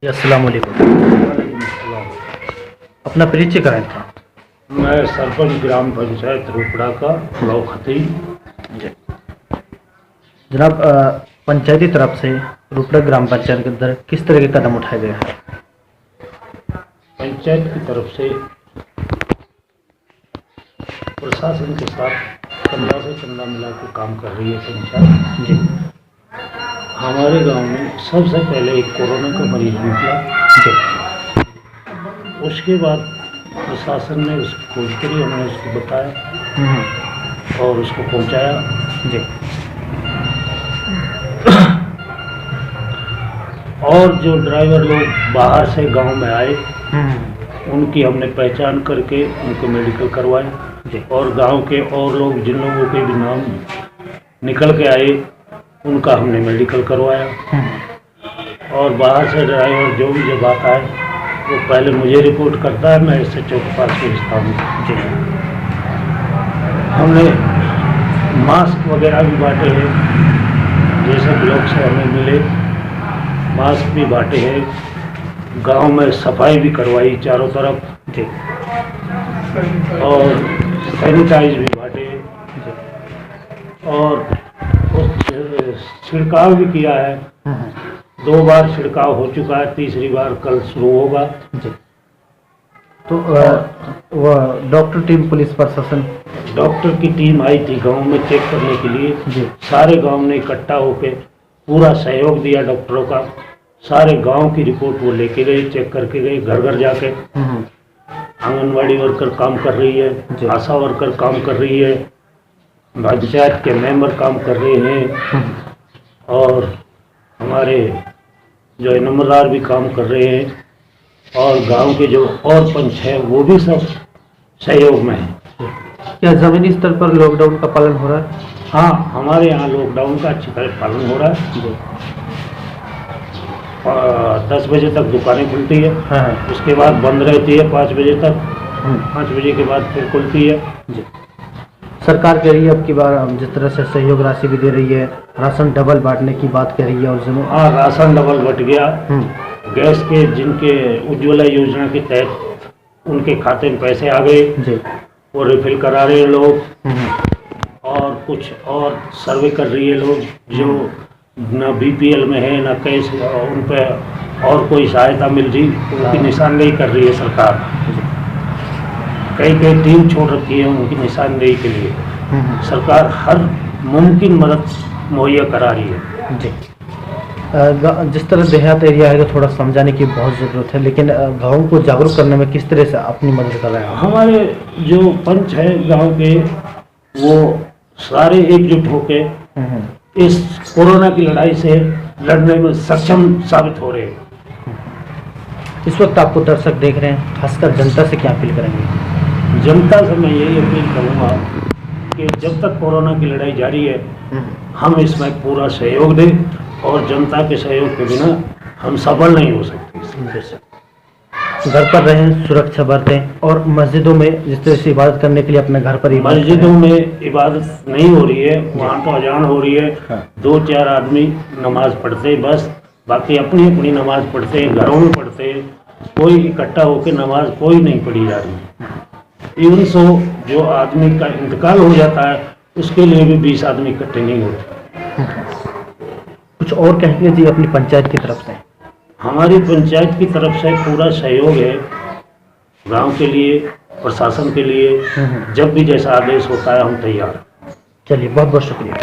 जी, अस्सलाम वालेकुम। अपना परिचय कराएं था। मैं सरपंच ग्राम पंचायत रूपड़ा का ब्लॉक खतीब। जनाब, पंचायती तरफ से रूपड़ा ग्राम पंचायत के अंदर किस तरह के कदम उठाए गए हैं? पंचायत की तरफ से प्रशासन के साथ कंधा से कंधा मिला के काम कर रही है पंचायत जी हमारे गांव में सबसे पहले एक कोरोना का मरीज निकला। जी उसके बाद प्रशासन ने उसकी खोज करी, हमने उसको बताया और उसको पहुंचाया। जी और जो ड्राइवर लोग बाहर से गांव में आए उनकी हमने पहचान करके उनको मेडिकल करवाया जी और गांव के और लोग जिन लोगों के भी नाम निकल के आए उनका हमने मेडिकल करवाया। और बाहर से ड्राइवर जो भी जब आता है वो पहले मुझे रिपोर्ट करता है, मैं इससे चौक पास भेजता हूँ। जी हमने मास्क वगैरह भी बांटे हैं, जैसे ब्लॉक से हमें मिले मास्क भी बांटे हैं। गांव में सफाई भी करवाई चारों तरफ जी और सैनिटाइज भी बांटे और छिड़काव भी किया है। 2 बार छिड़काव हो चुका है, तीसरी बार कल शुरू होगा। जी तो वह डॉक्टर टीम, पुलिस प्रशासन, डॉक्टर की टीम आई थी गांव में चेक करने के लिए। जी सारे गांव ने इकट्ठा होकर पूरा सहयोग दिया डॉक्टरों का। सारे गांव की रिपोर्ट वो लेके गए, चेक करके गए, घर घर जाके। आंगनवाड़ी वर्कर काम कर रही है, आशा वर्कर काम कर रही है, पंचायत के मेंबर काम कर रहे हैं और हमारे जो नंबरदार भी काम कर रहे हैं और गांव के जो और पंच हैं वो भी सब सहयोग में हैं। क्या जमीनी स्तर पर लॉकडाउन का पालन हो रहा है? हाँ, हमारे यहाँ लॉकडाउन का अच्छी तरह पालन हो रहा है। जी 10 बजे तक दुकानें खुलती है। हाँ उसके बाद बंद रहती है 5 बजे तक। 5 बजे के बाद फिर खुलती है। जी सरकार कह रही है अब की बार जिस तरह से सहयोग राशि भी दे रही है, राशन डबल बांटने की बात कह रही है। और जमीन, हाँ, राशन डबल बट गया। गैस के जिनके उज्ज्वला योजना के तहत उनके खाते में पैसे आ गए, जी वो रिफिल करा रहे हैं लोग। और कुछ और सर्वे कर रही है लोग जो ना बीपीएल में है ना कैश, उन पर और कोई सहायता मिल रही उनकी निशानदेही कर रही है सरकार। कई कई टीम छोड़ रखी है उनकी निशानदेही के लिए। सरकार हर मुमकिन मदद मुहैया करा रही है। जी जिस तरह देहात एरिया है तो थोड़ा समझाने की बहुत ज़रूरत है, लेकिन गाँव को जागरूक करने में किस तरह से अपनी मदद कर रहे हैं? हमारे जो पंच है गांव के वो सारे एकजुट होके इस कोरोना की लड़ाई से लड़ने में सक्षम साबित हो रहे हैं। इस वक्त आपको दर्शक देख रहे हैं, खासकर जनता से क्या अपील करेंगे? जनता से मैं यही अपील करूंगा कि जब तक कोरोना की लड़ाई जारी है हम इसमें पूरा सहयोग दें और जनता के सहयोग के बिना हम सफल नहीं हो सकते। घर पर रहें, सुरक्षा बरतें और मस्जिदों में जिस तरह से इबादत करने के लिए अपने घर पर मस्जिदों में इबादत नहीं हो रही है, वहाँ तो अजान हो रही है। हाँ। 2-4 आदमी नमाज पढ़ते बस, बाकी अपनी अपनी नमाज पढ़ते हैं, घरों में पढ़ते हैं। कोई इकट्ठा होकर नमाज कोई नहीं पढ़ी जा रही। इवन सो जो आदमी का इंतकाल हो जाता है उसके लिए भी 20 आदमी इकट्ठे नहीं होते। कुछ और कहेंगे जी अपनी पंचायत की तरफ से? हमारी पंचायत की तरफ से पूरा सहयोग है गांव के लिए, प्रशासन के लिए। जब भी जैसा आदेश होता है हम तैयार। चलिए, बहुत बहुत शुक्रिया।